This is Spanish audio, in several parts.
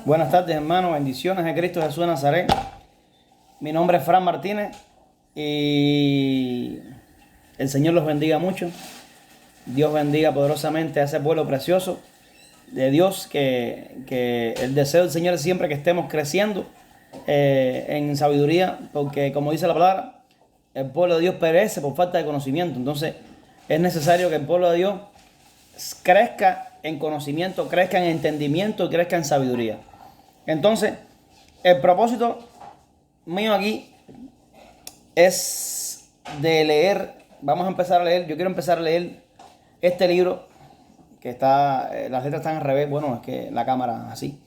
Buenas tardes, hermanos. Bendiciones de Cristo Jesús de Nazaret. Mi nombre es Fran Martínez y el Señor los bendiga mucho. Dios bendiga poderosamente a ese pueblo precioso de Dios, que el deseo del Señor es siempre que estemos creciendo en sabiduría, porque como dice la palabra, el pueblo de Dios perece por falta de conocimiento. Entonces es necesario que el pueblo de Dios crezca en conocimiento, crezca en entendimiento y crezca en sabiduría. Entonces, el propósito mío aquí es de leer. Vamos a empezar a leer. Yo quiero empezar a leer este libro que está, las letras están al revés. Bueno, es que la cámara así.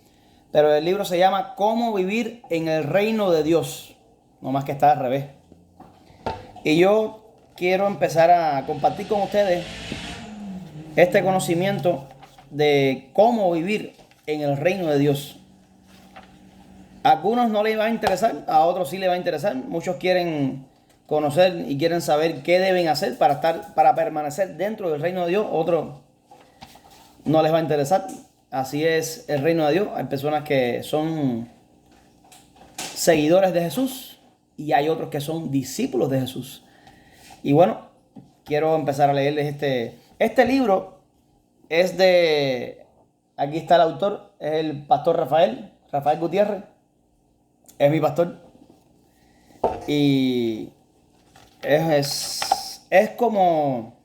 Pero el libro se llama Cómo vivir en el reino de Dios. No más que está al revés. Y yo quiero empezar a compartir con ustedes este conocimiento de cómo vivir en el reino de Dios. A algunos no les va a interesar, a otros sí les va a interesar. Muchos quieren conocer y quieren saber qué deben hacer para permanecer dentro del reino de Dios. Otros no les va a interesar. Así es el reino de Dios. Hay personas que son seguidores de Jesús y hay otros que son discípulos de Jesús. Y bueno, quiero empezar a leerles este libro. Es de, aquí está el autor, es el pastor Rafael Gutiérrez. Es mi pastor. Y es como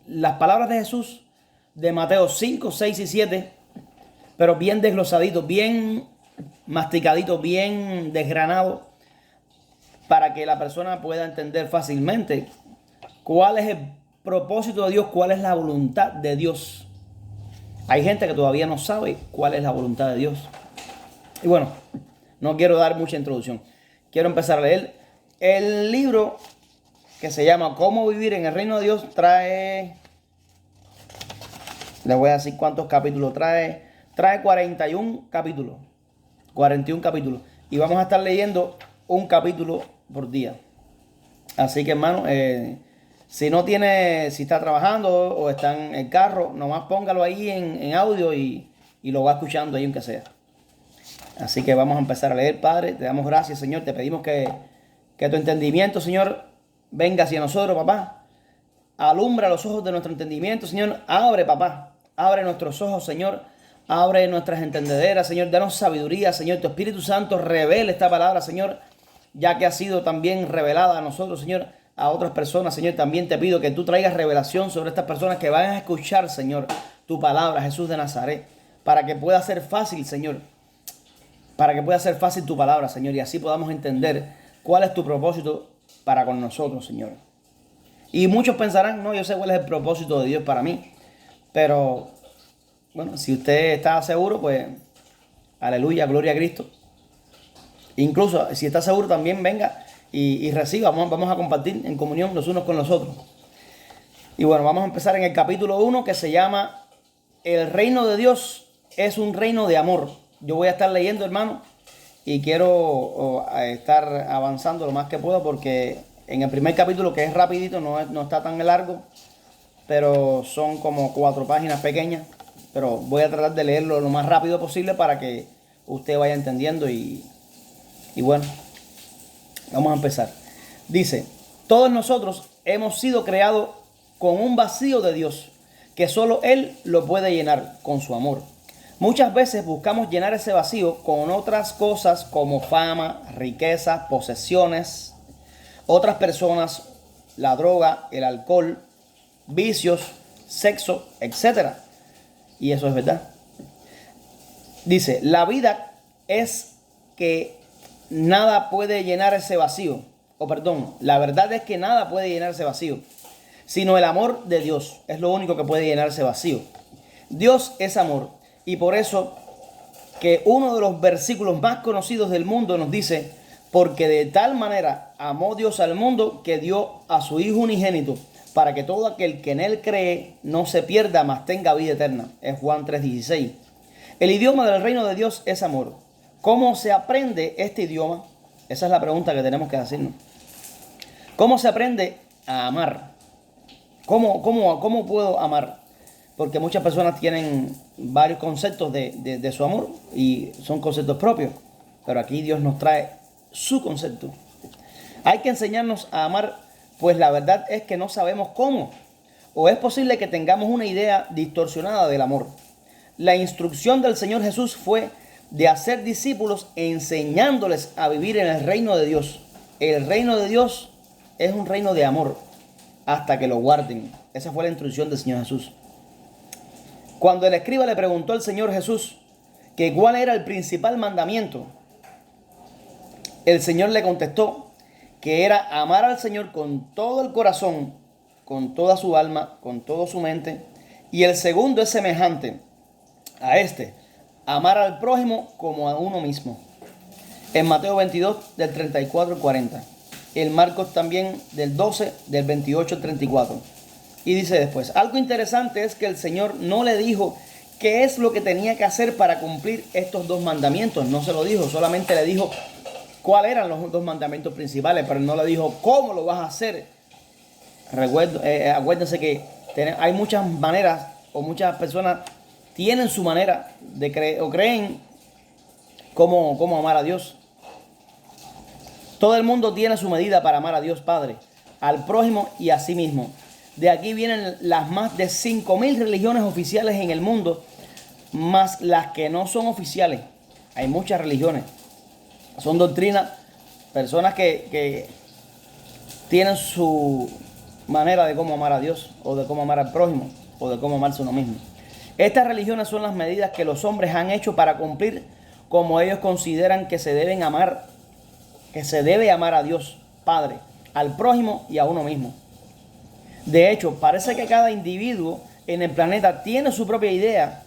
las palabras de Jesús de Mateo 5, 6 y 7, pero bien desglosadito, bien masticadito, bien desgranado, para que la persona pueda entender fácilmente cuál es el propósito de Dios, cuál es la voluntad de Dios. Hay gente que todavía no sabe cuál es la voluntad de Dios. Y bueno, no quiero dar mucha introducción. Quiero empezar a leer el libro que se llama Cómo vivir en el reino de Dios. Les voy a decir cuántos capítulos trae. Trae 41 capítulos. 41 capítulos. Y vamos a estar leyendo un capítulo por día. Así que, hermano, si está trabajando o está en el carro, nomás póngalo ahí en audio y lo va escuchando ahí aunque sea. Así que vamos a empezar a leer. Padre, te damos gracias, Señor. Te pedimos que tu entendimiento, Señor, venga hacia nosotros, papá. Alumbra los ojos de nuestro entendimiento, Señor. Abre, papá. Abre nuestros ojos, Señor. Abre nuestras entendederas, Señor. Danos sabiduría, Señor. Tu Espíritu Santo revela esta palabra, Señor, ya que ha sido también revelada a nosotros, Señor, a otras personas, Señor. También te pido que tú traigas revelación sobre estas personas que van a escuchar, Señor, tu palabra, Jesús de Nazaret, para que pueda ser fácil, Señor. Para que pueda ser fácil tu palabra, Señor, y así podamos entender cuál es tu propósito para con nosotros, Señor. Y muchos pensarán, no, yo sé cuál es el propósito de Dios para mí. Pero, bueno, si usted está seguro, pues, aleluya, gloria a Cristo. Incluso, si está seguro, también venga y reciba. Vamos a compartir en comunión los unos con los otros. Y bueno, vamos a empezar en el capítulo 1 que se llama El reino de Dios es un reino de amor. Yo voy a estar leyendo, hermano, y quiero estar avanzando lo más que pueda porque en el primer capítulo, que es rapidito, no está tan largo, pero son como 4 páginas pequeñas, pero voy a tratar de leerlo lo más rápido posible para que usted vaya entendiendo y bueno, vamos a empezar. Dice, todos nosotros hemos sido creados con un vacío de Dios, que solo Él lo puede llenar con su amor. Muchas veces buscamos llenar ese vacío con otras cosas como fama, riqueza, posesiones, otras personas, la droga, el alcohol, vicios, sexo, etc. Y eso es verdad. Dice, la vida es que nada puede llenar ese vacío. La verdad es que nada puede llenar ese vacío, sino el amor de Dios. Es lo único que puede llenar ese vacío. Dios es amor. Y por eso que uno de los versículos más conocidos del mundo nos dice, porque de tal manera amó Dios al mundo que dio a su Hijo unigénito, para que todo aquel que en Él cree no se pierda, mas tenga vida eterna. Es Juan 3:16. El idioma del reino de Dios es amor. ¿Cómo se aprende este idioma? Esa es la pregunta que tenemos que hacernos. ¿Cómo se aprende a amar? ¿Cómo puedo amar? porque muchas personas tienen varios conceptos de su amor y son conceptos propios, pero aquí Dios nos trae su concepto. Hay que enseñarnos a amar, pues la verdad es que no sabemos cómo, o es posible que tengamos una idea distorsionada del amor. La instrucción del Señor Jesús fue de hacer discípulos enseñándoles a vivir en el reino de Dios. El reino de Dios es un reino de amor hasta que lo guarden. Esa fue la instrucción del Señor Jesús. Cuando el escriba le preguntó al Señor Jesús que cuál era el principal mandamiento, el Señor le contestó que era amar al Señor con todo el corazón, con toda su alma, con toda su mente. Y el segundo es semejante a este, amar al prójimo como a uno mismo. En Mateo 22, del 34 al 40. En Marcos también del 12, del 28 al 34. Y dice después, algo interesante es que el Señor no le dijo qué es lo que tenía que hacer para cumplir estos dos mandamientos. No se lo dijo, solamente le dijo cuáles eran los dos mandamientos principales, pero no le dijo cómo lo vas a hacer. Acuérdense que hay muchas maneras, o muchas personas tienen su manera de creer o creen cómo amar a Dios. Todo el mundo tiene su medida para amar a Dios Padre, al prójimo y a sí mismo. De aquí vienen las más de 5.000 religiones oficiales en el mundo, más las que no son oficiales. Hay muchas religiones. Son doctrinas, personas que tienen su manera de cómo amar a Dios, o de cómo amar al prójimo, o de cómo amarse a uno mismo. Estas religiones son las medidas que los hombres han hecho para cumplir como ellos consideran que se deben amar, que se debe amar a Dios Padre, al prójimo y a uno mismo. De hecho, parece que cada individuo en el planeta tiene su propia idea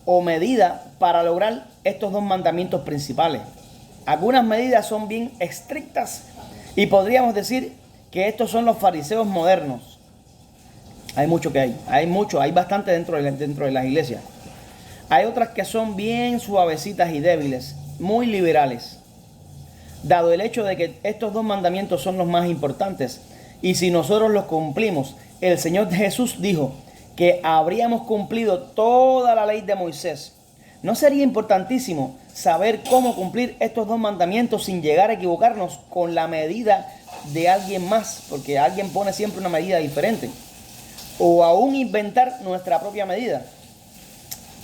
o medida para lograr estos dos mandamientos principales. Algunas medidas son bien estrictas y podríamos decir que estos son los fariseos modernos. Hay mucho que hay bastante dentro de las iglesias. Hay otras que son bien suavecitas y débiles, muy liberales. Dado el hecho de que estos dos mandamientos son los más importantes, y si nosotros los cumplimos, el Señor Jesús dijo que habríamos cumplido toda la ley de Moisés. ¿No sería importantísimo saber cómo cumplir estos dos mandamientos sin llegar a equivocarnos con la medida de alguien más? Porque alguien pone siempre una medida diferente. O aún inventar nuestra propia medida.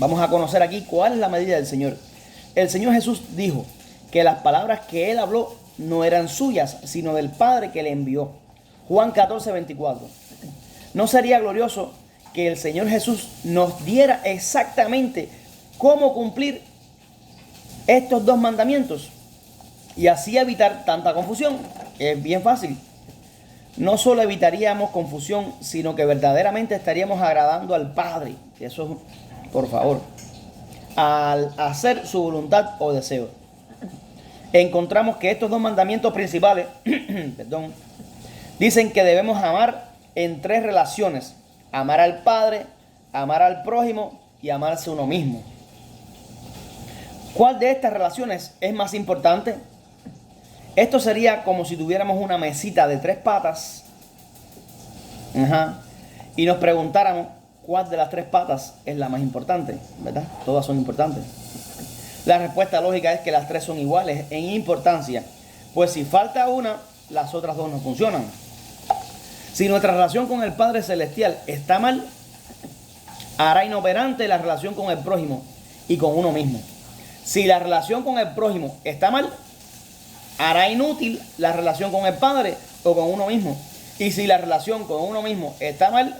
Vamos a conocer aquí cuál es la medida del Señor. El Señor Jesús dijo que las palabras que Él habló no eran suyas, sino del Padre que le envió. Juan 14, 24. ¿No sería glorioso que el Señor Jesús nos diera exactamente cómo cumplir estos dos mandamientos y así evitar tanta confusión? Es bien fácil. No solo evitaríamos confusión, sino que verdaderamente estaríamos agradando al Padre. Eso, por favor, al hacer su voluntad o deseo. Encontramos que estos dos mandamientos principales, dicen que debemos amar en tres relaciones: amar al Padre, amar al prójimo y amarse uno mismo. ¿Cuál de estas relaciones es más importante? Esto sería como si tuviéramos una mesita de 3 patas, y nos preguntáramos cuál de las 3 patas es la más importante, ¿verdad? Todas son importantes. La respuesta lógica es que las 3 son iguales en importancia, pues si falta una, las otras 2 no funcionan. Si nuestra relación con el Padre Celestial está mal, hará inoperante la relación con el prójimo y con uno mismo. Si la relación con el prójimo está mal, hará inútil la relación con el Padre o con uno mismo. Y si la relación con uno mismo está mal,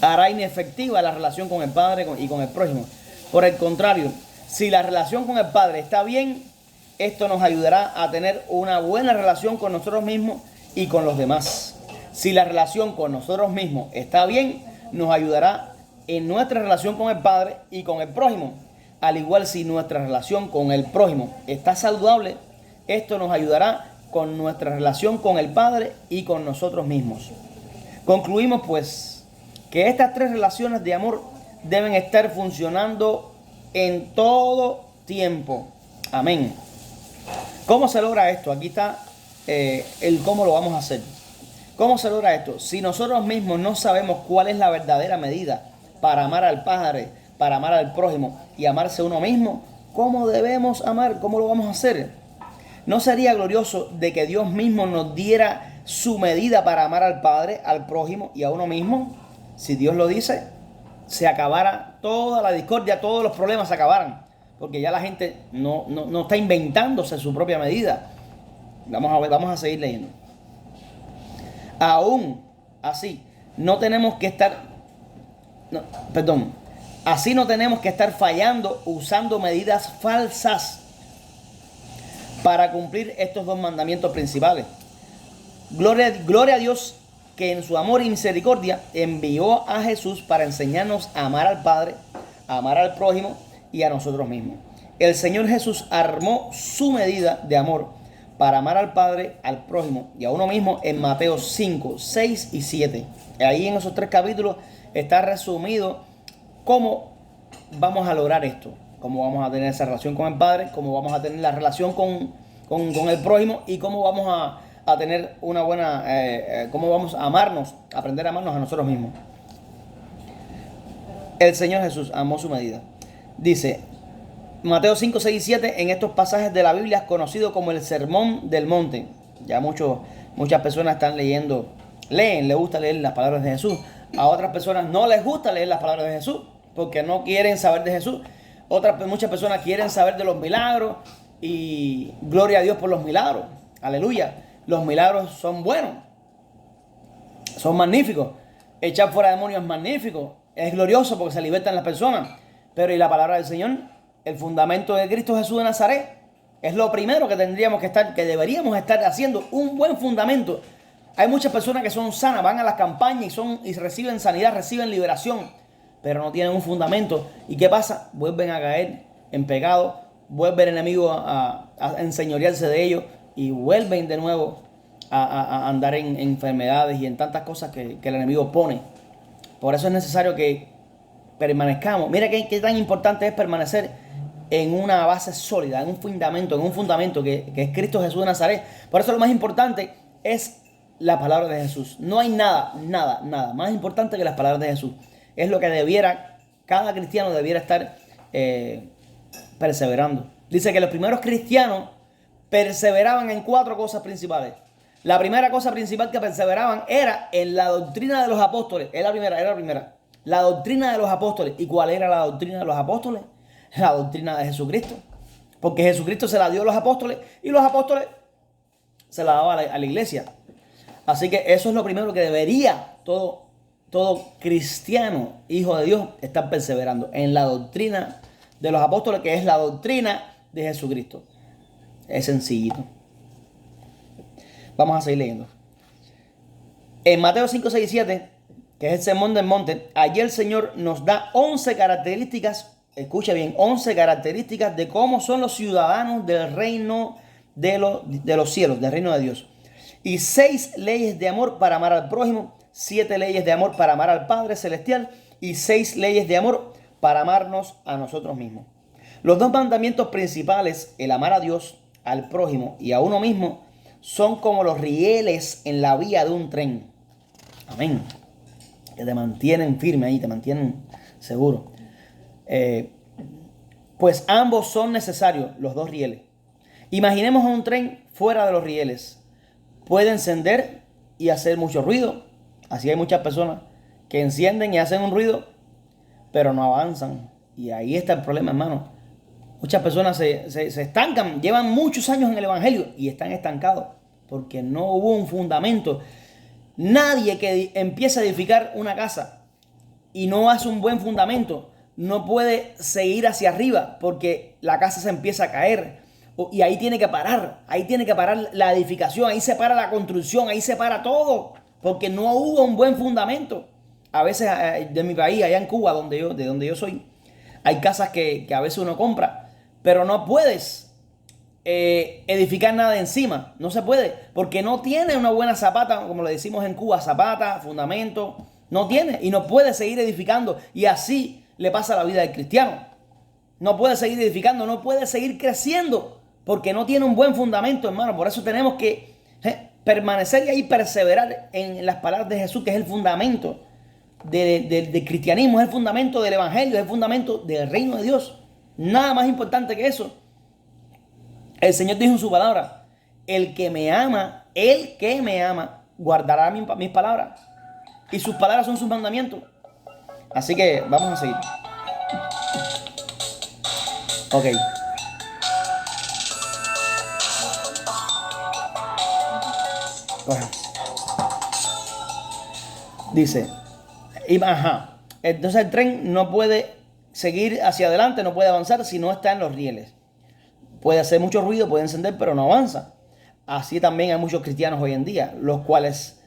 hará inefectiva la relación con el Padre y con el prójimo. Por el contrario, si la relación con el Padre está bien, esto nos ayudará a tener una buena relación con nosotros mismos y con los demás. Si la relación con nosotros mismos está bien, nos ayudará en nuestra relación con el Padre y con el prójimo. Al igual, si nuestra relación con el prójimo está saludable, esto nos ayudará con nuestra relación con el Padre y con nosotros mismos. Concluimos pues que estas 3 relaciones de amor deben estar funcionando en todo tiempo. Amén. ¿Cómo se logra esto? Aquí está el cómo lo vamos a hacer. ¿Cómo se logra esto? Si nosotros mismos no sabemos cuál es la verdadera medida para amar al Padre, para amar al prójimo y amarse a uno mismo, ¿cómo debemos amar? ¿Cómo lo vamos a hacer? ¿No sería glorioso de que Dios mismo nos diera su medida para amar al Padre, al prójimo y a uno mismo? Si Dios lo dice, se acabara toda la discordia, todos los problemas se acabaran. Porque ya la gente no está inventándose su propia medida. Vamos a seguir leyendo. Aún así, no tenemos que estar, así no tenemos que estar fallando usando medidas falsas para cumplir estos dos mandamientos principales. Gloria a Dios que en su amor y misericordia envió a Jesús para enseñarnos a amar al Padre, a amar al prójimo y a nosotros mismos. El Señor Jesús armó su medida de amor para amar al Padre, al prójimo y a uno mismo en Mateo 5, 6 y 7. Ahí en esos 3 capítulos está resumido cómo vamos a lograr esto, cómo vamos a tener esa relación con el Padre, cómo vamos a tener la relación con el prójimo y cómo vamos a tener una buena, cómo vamos a amarnos, a aprender a amarnos a nosotros mismos. El Señor Jesús amó su medida. Dice Mateo 5, 6 y 7, en estos pasajes de la Biblia es conocido como el Sermón del Monte. Ya muchas personas están les gusta leer las palabras de Jesús. A otras personas no les gusta leer las palabras de Jesús porque no quieren saber de Jesús. Muchas personas quieren saber de los milagros y gloria a Dios por los milagros. Aleluya. Los milagros son buenos, son magníficos. Echar fuera demonios es magnífico, es glorioso porque se libertan las personas. Pero ¿y la palabra del Señor? El fundamento de Cristo Jesús de Nazaret es lo primero que deberíamos estar haciendo, un buen fundamento. Hay muchas personas que son sanas, van a las campañas y reciben sanidad, reciben liberación, pero no tienen un fundamento. ¿Y qué pasa? Vuelven a caer en pecado, vuelve el enemigo a enseñorearse de ellos y vuelven de nuevo a andar en enfermedades y en tantas cosas que el enemigo pone. Por eso es necesario que permanezcamos. Mira qué tan importante es permanecer en una base sólida, en un fundamento que es Cristo Jesús de Nazaret. Por eso lo más importante es la palabra de Jesús. No hay nada más importante que las palabras de Jesús. Es lo que cada cristiano debiera estar perseverando. Dice que los primeros cristianos perseveraban en 4 cosas principales. La primera cosa principal que perseveraban era en la doctrina de los apóstoles. Era la primera. La doctrina de los apóstoles. ¿Y cuál era la doctrina de los apóstoles? La doctrina de Jesucristo. Porque Jesucristo se la dio a los apóstoles y los apóstoles se la daba a la iglesia. Así que eso es lo primero que debería todo cristiano, hijo de Dios, estar perseverando. En la doctrina de los apóstoles, que es la doctrina de Jesucristo. Es sencillito. Vamos a seguir leyendo. En Mateo 5, 6 y 7, que es el Sermón del Monte, allí el Señor nos da 11 características. Escucha bien, 11 características de cómo son los ciudadanos del reino de los cielos, del reino de Dios. Y 6 leyes de amor para amar al prójimo, 7 leyes de amor para amar al Padre Celestial y 6 leyes de amor para amarnos a nosotros mismos. Los 2 mandamientos principales, el amar a Dios, al prójimo y a uno mismo, son como los rieles en la vía de un tren. Amén. Que te mantienen firme ahí, te mantienen seguro. Pues ambos son necesarios, los 2 rieles. Imaginemos a un tren fuera de los rieles. Puede encender y hacer mucho ruido. Así hay muchas personas que encienden y hacen un ruido, pero no avanzan. Y ahí está el problema, hermano. Muchas personas se estancan, llevan muchos años en el evangelio y están estancados porque no hubo un fundamento. Nadie que empieza a edificar una casa y no hace un buen fundamento no puede seguir hacia arriba porque la casa se empieza a caer y ahí tiene que parar la edificación, ahí se para la construcción, ahí se para todo porque no hubo un buen fundamento. A veces de mi país, allá en Cuba, de donde yo soy, hay casas que a veces uno compra, pero no puedes edificar nada encima, no se puede porque no tiene una buena zapata, como le decimos en Cuba, zapata, fundamento, no tiene y no puede seguir edificando. Y así le pasa a la vida del cristiano. No puede seguir edificando, no puede seguir creciendo porque no tiene un buen fundamento, hermano. Por eso tenemos que permanecer y ahí perseverar en las palabras de Jesús, que es el fundamento del cristianismo, es el fundamento del evangelio, es el fundamento del reino de Dios. Nada más importante que eso. El Señor dijo en su palabra: el que me ama, guardará mis palabras. Y sus palabras son sus mandamientos. Así que vamos a seguir. Ok. Bueno. Dice, entonces el tren no puede seguir hacia adelante, no puede avanzar si no está en los rieles. Puede hacer mucho ruido, puede encender, pero no avanza. Así también hay muchos cristianos hoy en día, los cuales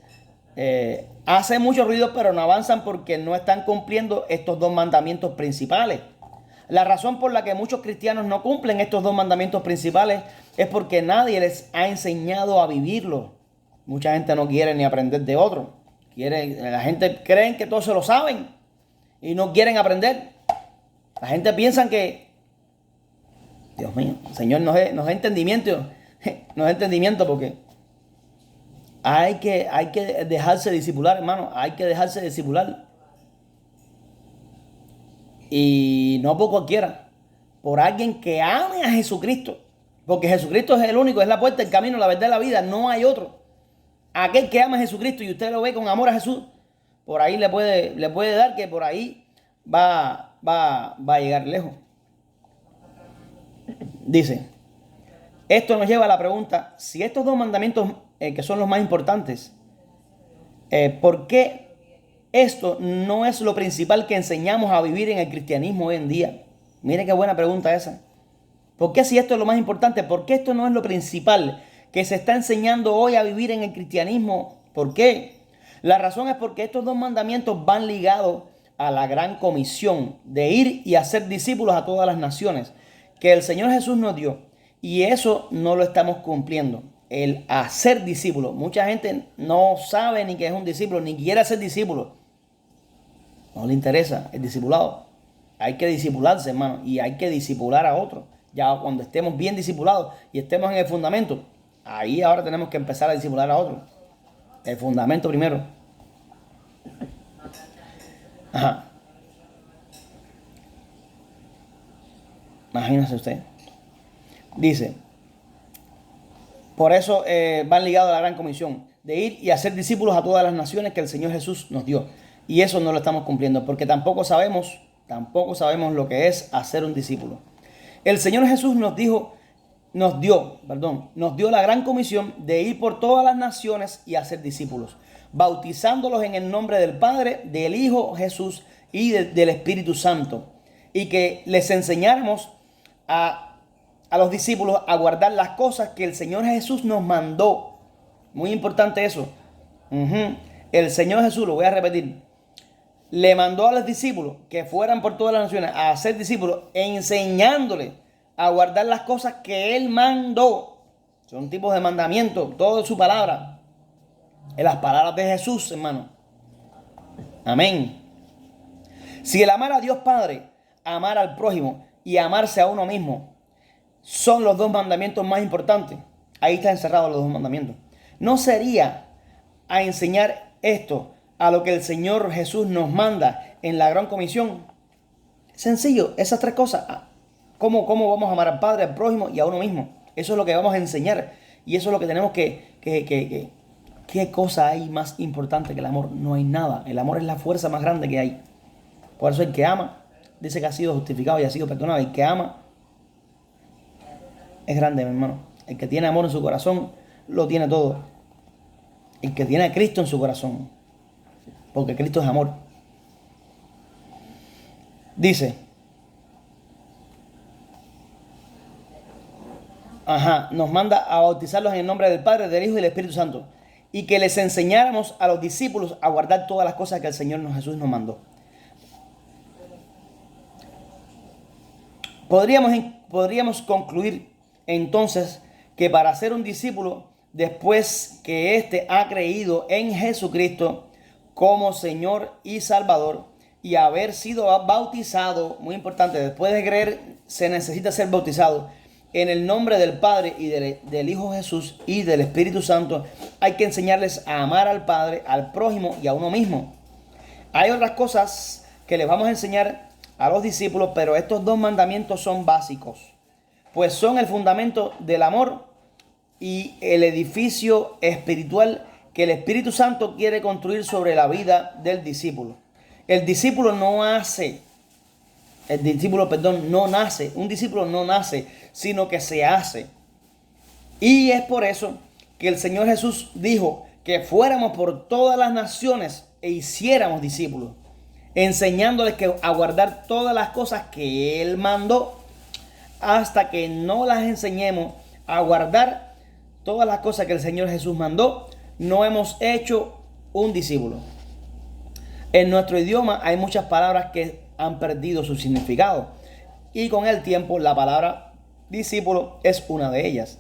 hacen mucho ruido, pero no avanzan porque no están cumpliendo estos dos mandamientos principales. La razón por la que muchos cristianos no cumplen estos dos mandamientos principales es porque nadie les ha enseñado a vivirlo. Mucha gente no quiere ni aprender de otro. La gente cree que todos se lo saben y no quieren aprender. La gente piensa que, Dios mío, Señor, nos da entendimiento. Nos da entendimiento porque hay que dejarse discipular, hermano. Hay que dejarse discipular. Y no por cualquiera. Por alguien que ame a Jesucristo. Porque Jesucristo es el único, es la puerta, el camino, la verdad y la vida. No hay otro. Aquel que ama a Jesucristo y usted lo ve con amor a Jesús, por ahí le puede dar que por ahí va a llegar lejos. Dice, esto nos lleva a la pregunta: si estos dos mandamientos que son los más importantes, ¿por qué esto no es lo principal que enseñamos a vivir en el cristianismo hoy en día? Mire qué buena pregunta esa. ¿Por qué si esto es lo más importante? ¿Por qué esto no es lo principal que se está enseñando hoy a vivir en el cristianismo? ¿Por qué? La razón es porque estos dos mandamientos van ligados a la gran comisión de ir y hacer discípulos a todas las naciones que el Señor Jesús nos dio. Y eso no lo estamos cumpliendo. El hacer discípulos. Mucha gente no sabe ni qué es un discípulo, ni quiere ser discípulo. No le interesa el discipulado. Hay que discipularse, hermano, y hay que discipular a otros. Ya cuando estemos bien discipulados y estemos en el fundamento, ahí ahora tenemos que empezar a discipular a otros. El fundamento primero. Ajá. Imagínese usted. Dice, por eso van ligados a la gran comisión de ir y hacer discípulos a todas las naciones que el Señor Jesús nos dio. Y eso no lo estamos cumpliendo porque tampoco sabemos lo que es hacer un discípulo. El Señor Jesús nos dio la gran comisión de ir por todas las naciones y hacer discípulos, bautizándolos en el nombre del Padre, del Hijo Jesús y del Espíritu Santo, y que les enseñáramos a los discípulos a guardar las cosas que el Señor Jesús nos mandó. Muy importante eso. El Señor Jesús, lo voy a repetir, le mandó a los discípulos que fueran por todas las naciones a hacer discípulos, enseñándoles a guardar las cosas que Él mandó. Son tipos de mandamientos, todo su palabra. En las palabras de Jesús, hermano. Amén. Si el amar a Dios Padre, amar al prójimo y amarse a uno mismo son los dos mandamientos más importantes, ahí están encerrados los dos mandamientos. ¿No sería a enseñar esto a lo que el Señor Jesús nos manda en la gran comisión? Sencillo, esas tres cosas. ¿Cómo vamos a amar al Padre, al prójimo y a uno mismo? Eso es lo que vamos a enseñar. Y eso es lo que tenemos ¿Qué cosa hay más importante que el amor? No hay nada. El amor es la fuerza más grande que hay. Por eso el que ama, dice que ha sido justificado y ha sido perdonado. El que ama es grande, mi hermano. El que tiene amor en su corazón, lo tiene todo. El que tiene a Cristo en su corazón. Porque Cristo es amor. Dice, nos manda a bautizarlos en el nombre del Padre, del Hijo y del Espíritu Santo, y que les enseñáramos a los discípulos a guardar todas las cosas que el Señor Jesús nos mandó. Podríamos concluir entonces que para ser un discípulo, después que éste ha creído en Jesucristo como Señor y Salvador y haber sido bautizado, muy importante, después de creer se necesita ser bautizado, en el nombre del Padre y del Hijo Jesús y del Espíritu Santo. Hay que enseñarles a amar al Padre, al prójimo y a uno mismo. Hay otras cosas que les vamos a enseñar a los discípulos, pero estos dos mandamientos son básicos, pues son el fundamento del amor y el edificio espiritual que el Espíritu Santo quiere construir sobre la vida del discípulo. El discípulo no nace, un discípulo no nace, sino que se hace. Y es por eso que el Señor Jesús dijo que fuéramos por todas las naciones e hiciéramos discípulos, enseñándoles a guardar todas las cosas que Él mandó. Hasta que no las enseñemos a guardar todas las cosas que el Señor Jesús mandó, no hemos hecho un discípulo. En nuestro idioma hay muchas palabras que han perdido su significado, y con el tiempo la palabra discípulo es una de ellas.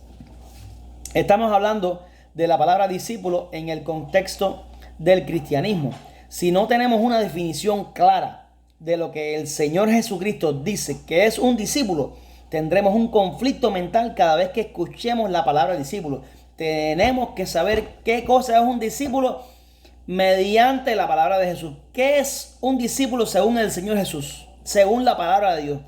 Estamos hablando de la palabra discípulo en el contexto del cristianismo. Si no tenemos una definición clara de lo que el Señor Jesucristo dice que es un discípulo, tendremos un conflicto mental cada vez que escuchemos la palabra discípulo. Tenemos que saber qué cosa es un discípulo mediante la palabra de Jesús. ¿Qué es un discípulo según el Señor Jesús? Según la palabra de Dios.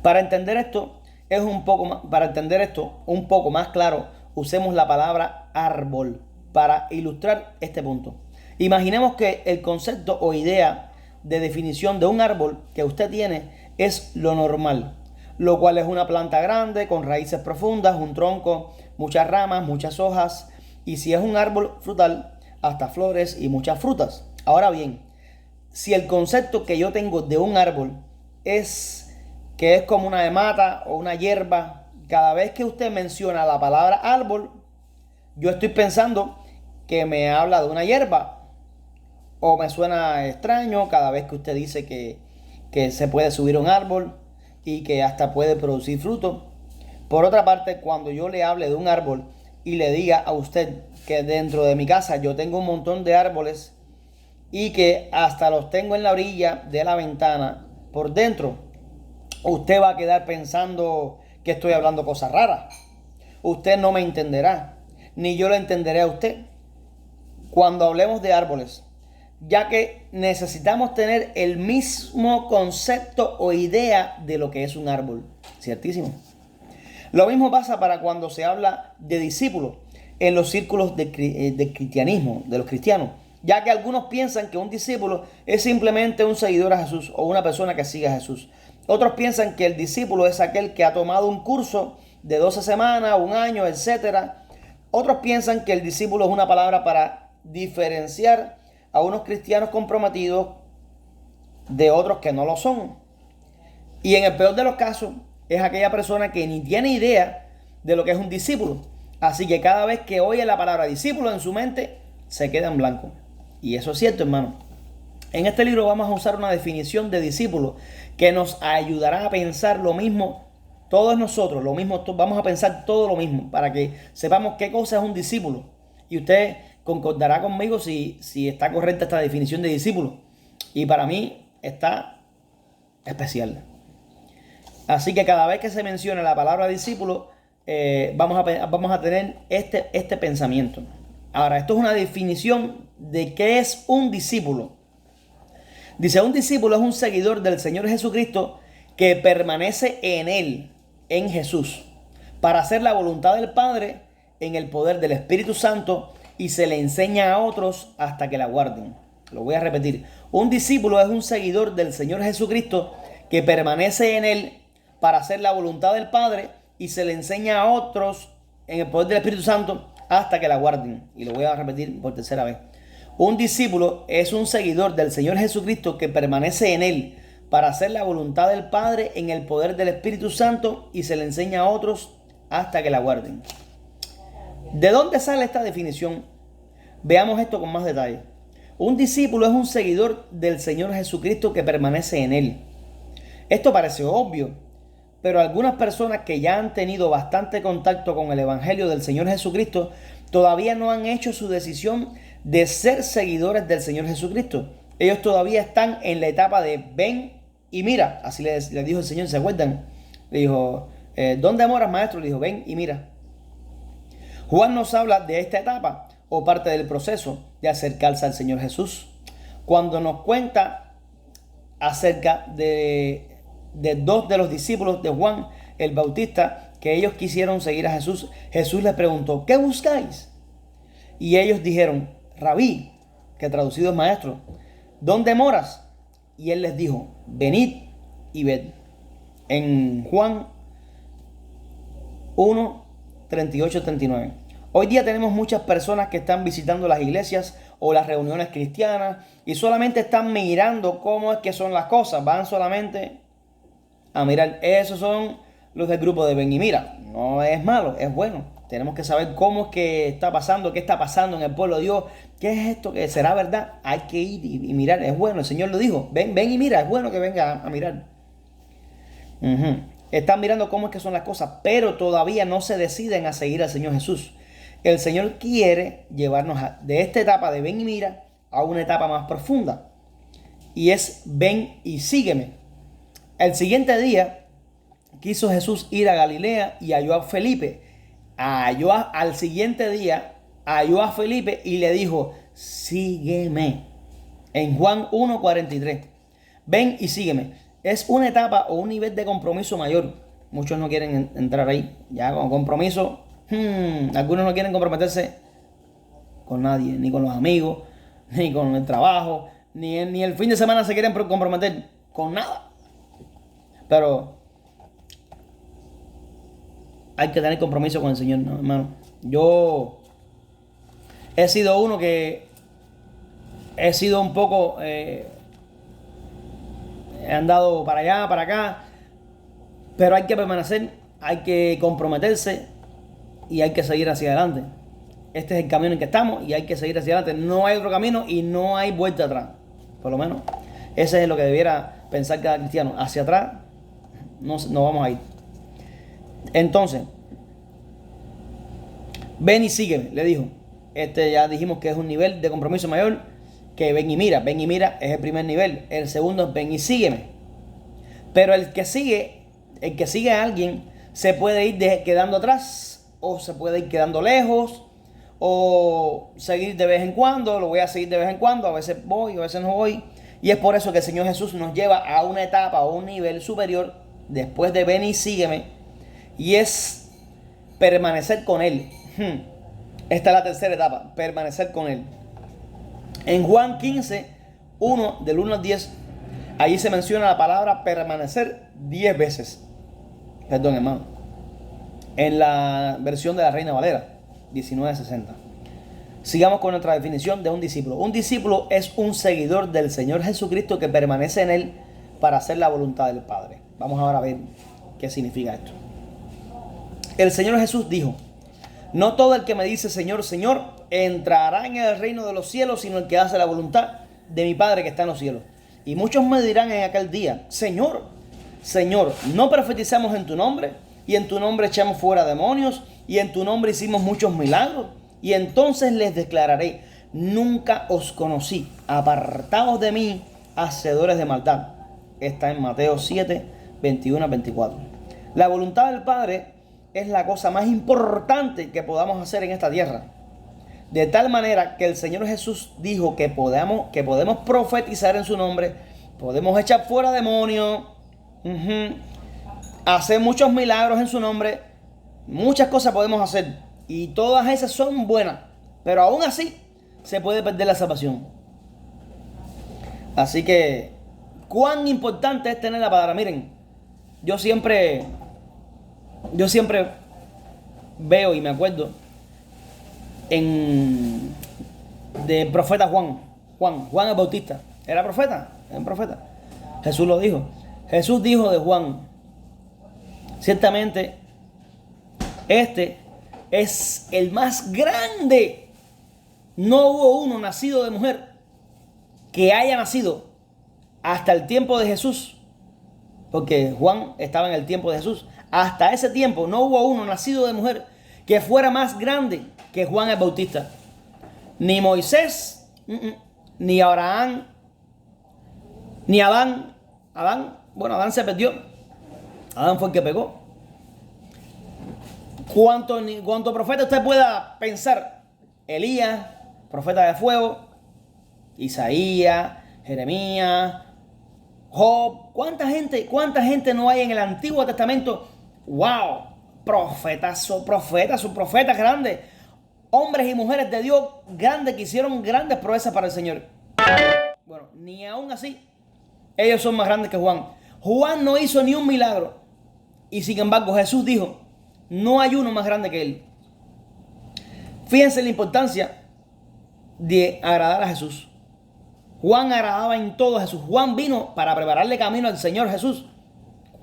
Para entender esto un poco más claro, usemos la palabra árbol para ilustrar este punto. Imaginemos que el concepto o idea de definición de un árbol que usted tiene es lo normal, lo cual es una planta grande con raíces profundas, un tronco, muchas ramas, muchas hojas, y si es un árbol frutal, hasta flores y muchas frutas. Ahora bien, si el concepto que yo tengo de un árbol es que es como una mata o una hierba, cada vez que usted menciona la palabra árbol, yo estoy pensando que me habla de una hierba, o me suena extraño cada vez que usted dice que se puede subir a un árbol y que hasta puede producir fruto. Por otra parte, cuando yo le hable de un árbol y le diga a usted que dentro de mi casa yo tengo un montón de árboles y que hasta los tengo en la orilla de la ventana por dentro, usted va a quedar pensando que estoy hablando cosas raras. Usted no me entenderá, ni yo lo entenderé a usted cuando hablemos de árboles, ya que necesitamos tener el mismo concepto o idea de lo que es un árbol. ¿Ciertísimo? Lo mismo pasa para cuando se habla de discípulos en los círculos de cristianismo, de los cristianos, ya que algunos piensan que un discípulo es simplemente un seguidor a Jesús o una persona que sigue a Jesús. Otros piensan que el discípulo es aquel que ha tomado un curso de 12 semanas, un año, etc. Otros piensan que el discípulo es una palabra para diferenciar a unos cristianos comprometidos de otros que no lo son. Y en el peor de los casos, es aquella persona que ni tiene idea de lo que es un discípulo. Así que cada vez que oye la palabra discípulo en su mente, se queda en blanco. Y eso es cierto, hermano. En este libro vamos a usar una definición de discípulo que nos ayudará a pensar lo mismo, todos nosotros, lo mismo, vamos a pensar todo lo mismo, para que sepamos qué cosa es un discípulo. Y usted concordará conmigo si está correcta esta definición de discípulo. Y para mí está especial. Así que cada vez que se mencione la palabra discípulo, vamos a tener este pensamiento. Ahora, esto es una definición de qué es un discípulo. Dice, un discípulo es un seguidor del Señor Jesucristo que permanece en Él, en Jesús, para hacer la voluntad del Padre en el poder del Espíritu Santo, y se le enseña a otros hasta que la guarden. Lo voy a repetir. Un discípulo es un seguidor del Señor Jesucristo que permanece en Él para hacer la voluntad del Padre, y se le enseña a otros en el poder del Espíritu Santo hasta que la guarden. Y lo voy a repetir por tercera vez. Un discípulo es un seguidor del Señor Jesucristo que permanece en Él para hacer la voluntad del Padre en el poder del Espíritu Santo, y se le enseña a otros hasta que la guarden. ¿De dónde sale esta definición? Veamos esto con más detalle. Un discípulo es un seguidor del Señor Jesucristo que permanece en Él. Esto parece obvio, pero algunas personas que ya han tenido bastante contacto con el Evangelio del Señor Jesucristo todavía no han hecho su decisión de ser seguidores del Señor Jesucristo. Ellos todavía están en la etapa de ven y mira. Así le dijo el Señor, ¿se acuerdan? Le dijo, ¿Dónde moras, maestro? Le dijo, ven y mira. Juan nos habla de esta etapa o parte del proceso de acercarse al Señor Jesús. Cuando nos cuenta acerca de dos de los discípulos de Juan el Bautista, que ellos quisieron seguir a Jesús, Jesús les preguntó, ¿qué buscáis? Y ellos dijeron, Rabí, que traducido es maestro, ¿dónde moras? Y él les dijo, venid y ved. En Juan 1, 38, 39. Hoy día tenemos muchas personas que están visitando las iglesias o las reuniones cristianas y solamente están mirando cómo es que son las cosas. Van solamente a mirar. Esos son los del grupo de Ven y Mira. No es malo, es bueno. Tenemos que saber cómo es que está pasando, qué está pasando en el pueblo de Dios. ¿Qué es esto? ¿Que será verdad? Hay que ir y mirar. Es bueno, el Señor lo dijo. Ven y mira. Es bueno que venga a mirar. Están mirando cómo es que son las cosas, pero todavía no se deciden a seguir al Señor Jesús. El Señor quiere llevarnos de esta etapa de ven y mira a una etapa más profunda. Y es ven y sígueme. El siguiente día quiso Jesús ir a Galilea y halló a Felipe. Al siguiente día halló a Felipe y le dijo, sígueme. En Juan 1:43. Ven y sígueme. Es una etapa o un nivel de compromiso mayor. Muchos no quieren entrar ahí. Ya con compromiso, algunos no quieren comprometerse con nadie, ni con los amigos, ni con el trabajo, ni el fin de semana se quieren comprometer con nada. Pero hay que tener compromiso con el Señor, ¿no, hermano? Yo he sido uno que he sido un poco... he andado para allá, para acá, pero hay que permanecer, hay que comprometerse y hay que seguir hacia adelante. Este es el camino en que estamos y hay que seguir hacia adelante. No hay otro camino y no hay vuelta atrás. Por lo menos, ese es lo que debiera pensar cada cristiano. Hacia atrás no vamos a ir. Entonces, ven y sígueme, le dijo. Ya dijimos que es un nivel de compromiso mayor que ven y mira. Ven y mira es el primer nivel. El segundo es ven y sígueme. Pero el que sigue a alguien se puede ir quedando atrás o se puede ir quedando lejos o seguir de vez en cuando. Lo voy a seguir de vez en cuando, a veces voy, a veces no voy. Y es por eso que el Señor Jesús nos lleva a una etapa o un nivel superior después de ven y sígueme, y es permanecer con Él. Esta es la tercera etapa, permanecer con Él. En Juan 15, del 1 al 10, allí se menciona la palabra permanecer 10 veces. Perdón, hermano. En la versión de la Reina Valera, 1960. Sigamos con nuestra definición de un discípulo. Un discípulo es un seguidor del Señor Jesucristo que permanece en Él para hacer la voluntad del Padre. Vamos ahora a ver qué significa esto. El Señor Jesús dijo, no todo el que me dice Señor, Señor, entrará en el reino de los cielos, sino el que hace la voluntad de mi Padre que está en los cielos. Y muchos me dirán en aquel día, Señor, Señor, ¿no profetizamos en tu nombre? Y en tu nombre echamos fuera demonios, y en tu nombre hicimos muchos milagros. Y entonces les declararé, nunca os conocí, apartaos de mí, hacedores de maldad. Está en Mateo 7, 21 a 24. La voluntad del Padre es la cosa más importante que podamos hacer en esta tierra. De tal manera que el Señor Jesús dijo que podemos profetizar en su nombre, podemos echar fuera demonios, hacer muchos milagros en su nombre, muchas cosas podemos hacer y todas esas son buenas, pero aún así se puede perder la salvación. Así que, ¿cuán importante es tener la palabra? Miren, yo siempre veo y me acuerdo del profeta Juan el Bautista. Era profeta. Jesús lo dijo. Jesús dijo de Juan, ciertamente este es el más grande. No hubo uno nacido de mujer que haya nacido hasta el tiempo de Jesús, porque Juan estaba en el tiempo de Jesús. Hasta ese tiempo no hubo uno nacido de mujer que fuera más grande que Juan el Bautista. Ni Moisés, ni Abraham, ni Adán. Adán se perdió. Adán fue el que pecó. Cuanto profeta usted pueda pensar, Elías, profeta de fuego, Isaías, Jeremías, Job, ¿cuánta gente no hay en el Antiguo Testamento? ¡Wow! Profetas grandes, hombres y mujeres de Dios grandes que hicieron grandes proezas para el Señor. Bueno, ni aún así, ellos son más grandes que Juan. Juan no hizo ni un milagro. Y sin embargo, Jesús dijo, no hay uno más grande que él. Fíjense la importancia de agradar a Jesús. Juan agradaba en todo a Jesús. Juan vino para prepararle camino al Señor Jesús.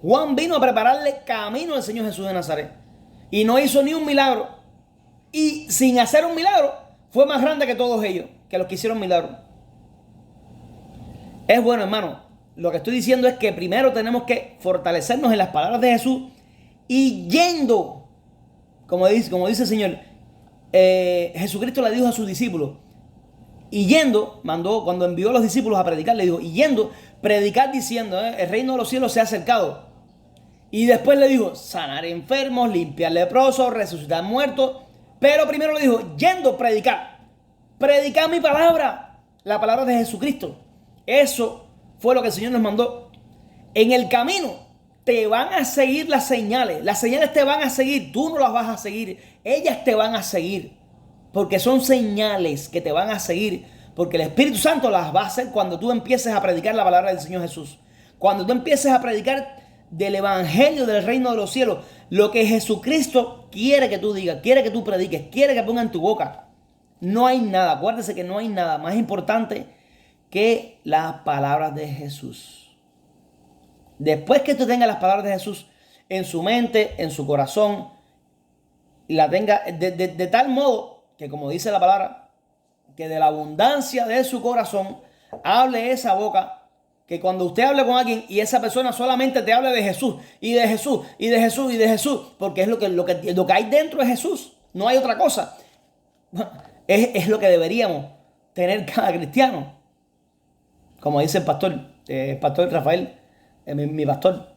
Juan vino a prepararle camino al Señor Jesús de Nazaret. Y no hizo ni un milagro. Y sin hacer un milagro, fue más grande que todos ellos, que los que hicieron milagros. Es bueno, hermano. Lo que estoy diciendo es que primero tenemos que fortalecernos en las palabras de Jesús y yendo, como dice el Señor, Jesucristo le dijo a sus discípulos, y yendo, cuando envió a los discípulos a predicar, le dijo, y yendo, predicar diciendo, el reino de los cielos se ha acercado. Y después le dijo, sanar enfermos, limpiar leprosos, resucitar muertos. Pero primero le dijo, yendo, predicar mi palabra, la palabra de Jesucristo. Eso fue lo que el Señor nos mandó. En el camino te van a seguir las señales te van a seguir, tú no las vas a seguir, ellas te van a seguir, porque son señales que te van a seguir, porque el Espíritu Santo las va a hacer cuando tú empieces a predicar la palabra del Señor Jesús, cuando tú empieces a predicar del evangelio del reino de los cielos, lo que Jesucristo quiere que tú digas, quiere que tú prediques, quiere que ponga en tu boca. No hay nada, acuérdese que no hay nada más importante que las palabras de Jesús. Después que tú tengas las palabras de Jesús en su mente, en su corazón, y la tenga de tal modo que, como dice la palabra, que de la abundancia de su corazón hable esa boca, que cuando usted hable con alguien y esa persona solamente te hable de Jesús y de Jesús y de Jesús y de Jesús, porque es lo que hay dentro de Jesús, no hay otra cosa. Es lo que deberíamos tener cada cristiano. Como dice el pastor Rafael, mi pastor,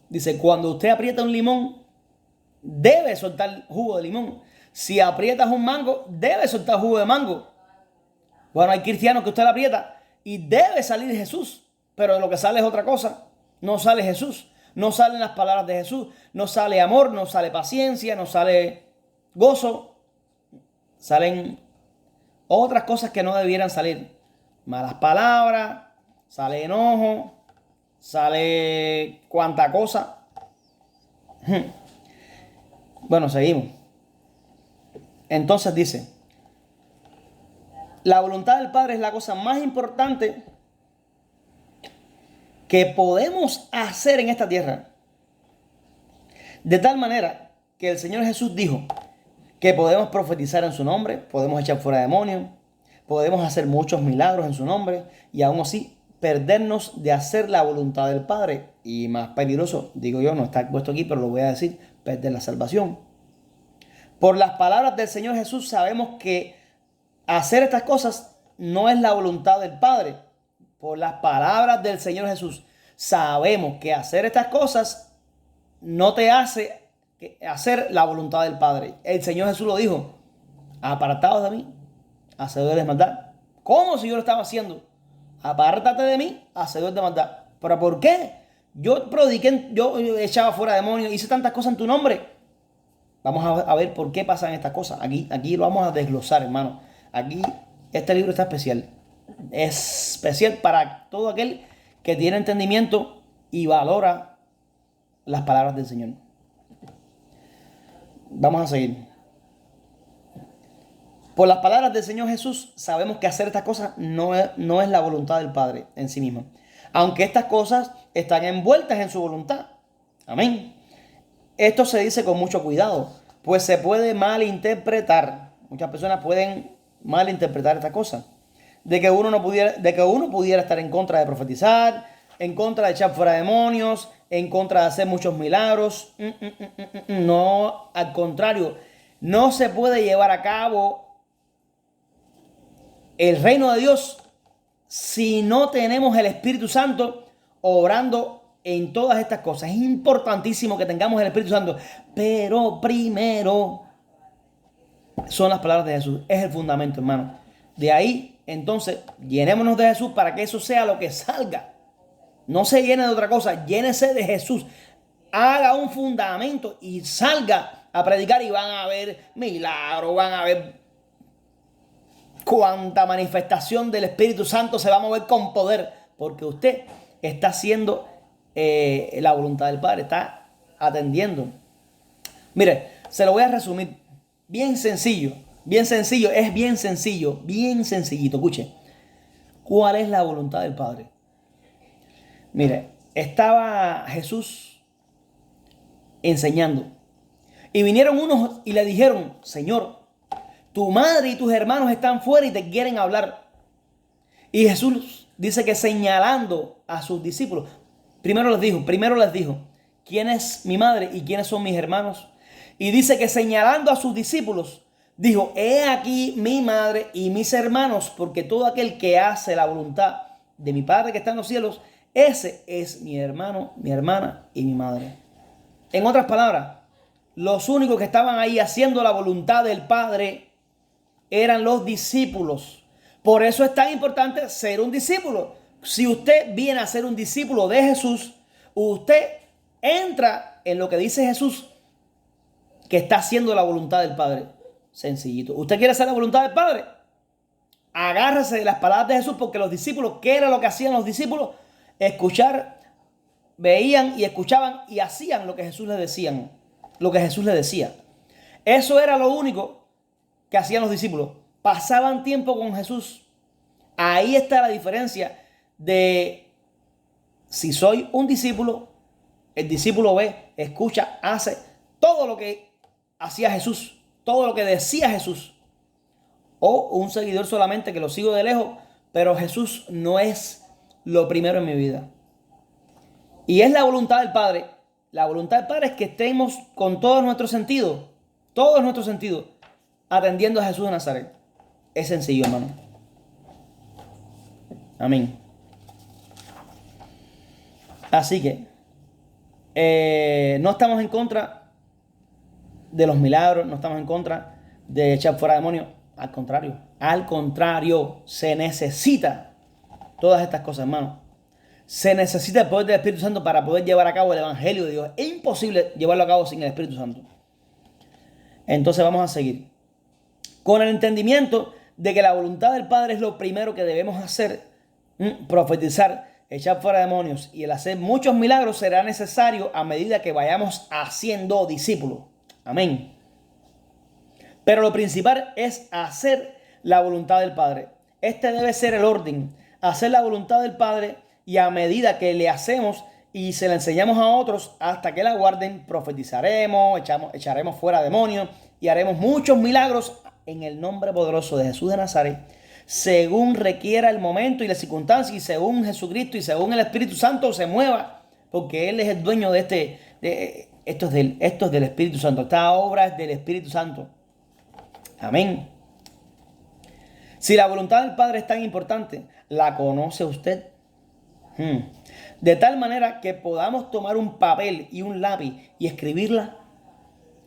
dice, cuando usted aprieta un limón, debe soltar jugo de limón. Si aprietas un mango, debe soltar jugo de mango. Bueno, hay cristianos que usted le aprieta y debe salir Jesús, pero de lo que sale es otra cosa. No sale Jesús, no salen las palabras de Jesús, no sale amor, no sale paciencia, no sale gozo. Salen otras cosas que no debieran salir. Malas palabras, sale enojo, sale cuanta cosa. Bueno, seguimos. Entonces dice, la voluntad del Padre es la cosa más importante que podemos hacer en esta tierra. De tal manera que el Señor Jesús dijo que podemos profetizar en su nombre, podemos echar fuera demonios, podemos hacer muchos milagros en su nombre y aún así perdernos de hacer la voluntad del Padre. Y más peligroso, digo yo, no está puesto aquí, pero lo voy a decir, perder la salvación. Por las palabras del Señor Jesús sabemos que hacer estas cosas no es la voluntad del Padre. Por las palabras del Señor Jesús sabemos que hacer estas cosas no te hace hacer la voluntad del Padre. El Señor Jesús lo dijo, apartados de mí, hacedores de maldad. ¿Cómo si yo lo estaba haciendo? Apártate de mí, hacedor de maldad. ¿Pero por qué? Yo prediqué, yo echaba fuera demonios, hice tantas cosas en tu nombre. Vamos a ver por qué pasan estas cosas. Aquí lo vamos a desglosar, hermano. Aquí este libro está especial. Es especial para todo aquel que tiene entendimiento y valora las palabras del Señor. Vamos a seguir. Por las palabras del Señor Jesús sabemos que hacer estas cosas no es la voluntad del Padre en sí misma. Aunque estas cosas están envueltas en su voluntad. Amén. Esto se dice con mucho cuidado, pues se puede malinterpretar. Muchas personas pueden malinterpretar esta cosa. De que uno pudiera estar en contra de profetizar, en contra de echar fuera demonios, en contra de hacer muchos milagros. No, al contrario, no se puede llevar a cabo el reino de Dios si no tenemos el Espíritu Santo obrando en todas estas cosas. Es importantísimo que tengamos el Espíritu Santo, pero primero son las palabras de Jesús. Es el fundamento, hermano. De ahí, entonces, llenémonos de Jesús para que eso sea lo que salga. No se llene de otra cosa, llénese de Jesús. Haga un fundamento y salga a predicar y van a ver milagros, van a ver cuánta manifestación del Espíritu Santo se va a mover con poder, porque usted está haciendo la voluntad del Padre, está atendiendo. Mire, se lo voy a resumir bien sencillo, es bien sencillo, bien sencillito. Escuche, ¿cuál es la voluntad del Padre? Mire, estaba Jesús enseñando y vinieron unos y le dijeron: Señor, tu madre y tus hermanos están fuera y te quieren hablar. Y Jesús dice que señalando a sus discípulos, primero les dijo, ¿quién es mi madre y quiénes son mis hermanos? Y dice que señalando a sus discípulos, dijo: he aquí mi madre y mis hermanos, porque todo aquel que hace la voluntad de mi Padre que está en los cielos, ese es mi hermano, mi hermana y mi madre. En otras palabras, los únicos que estaban ahí haciendo la voluntad del Padre eran los discípulos. Por eso es tan importante ser un discípulo. Si usted viene a ser un discípulo de Jesús, usted entra en lo que dice Jesús, que está haciendo la voluntad del Padre. Sencillito. ¿Usted quiere hacer la voluntad del Padre? Agárrese de las palabras de Jesús, porque los discípulos, ¿qué era lo que hacían los discípulos? Escuchar, veían y escuchaban y hacían lo que Jesús les decía, lo que Jesús les decía. Eso era lo único que hacían los discípulos. Pasaban tiempo con Jesús. Ahí está la diferencia de si soy un discípulo. El discípulo ve, escucha, hace todo lo que hacía Jesús, todo lo que decía Jesús. O un seguidor solamente que lo sigo de lejos, pero Jesús no es lo primero en mi vida. Y es la voluntad del Padre. La voluntad del Padre es que estemos con todos nuestros sentidos, atendiendo a Jesús de Nazaret. Es sencillo, hermano. Amén. Así que no estamos en contra de los milagros, no estamos en contra de echar fuera demonios. Al contrario, se necesita todas estas cosas, hermano. Se necesita el poder del Espíritu Santo para poder llevar a cabo el Evangelio de Dios. Es imposible llevarlo a cabo sin el Espíritu Santo. Entonces vamos a seguir con el entendimiento de que la voluntad del Padre es lo primero que debemos hacer. Profetizar, echar fuera demonios y el hacer muchos milagros será necesario a medida que vayamos haciendo discípulos. Amén. Pero lo principal es hacer la voluntad del Padre. Este debe ser el orden. Hacer la voluntad del Padre, y a medida que le hacemos y se la enseñamos a otros hasta que la guarden, profetizaremos, echaremos fuera demonios y haremos muchos milagros en el nombre poderoso de Jesús de Nazaret, según requiera el momento y la circunstancia, y según Jesucristo y según el Espíritu Santo se mueva, porque Él es el dueño de esto es del Espíritu Santo. Esta obra es del Espíritu Santo. Amén. Si la voluntad del Padre es tan importante, ¿la conoce usted? De tal manera que podamos tomar un papel y un lápiz y escribirla.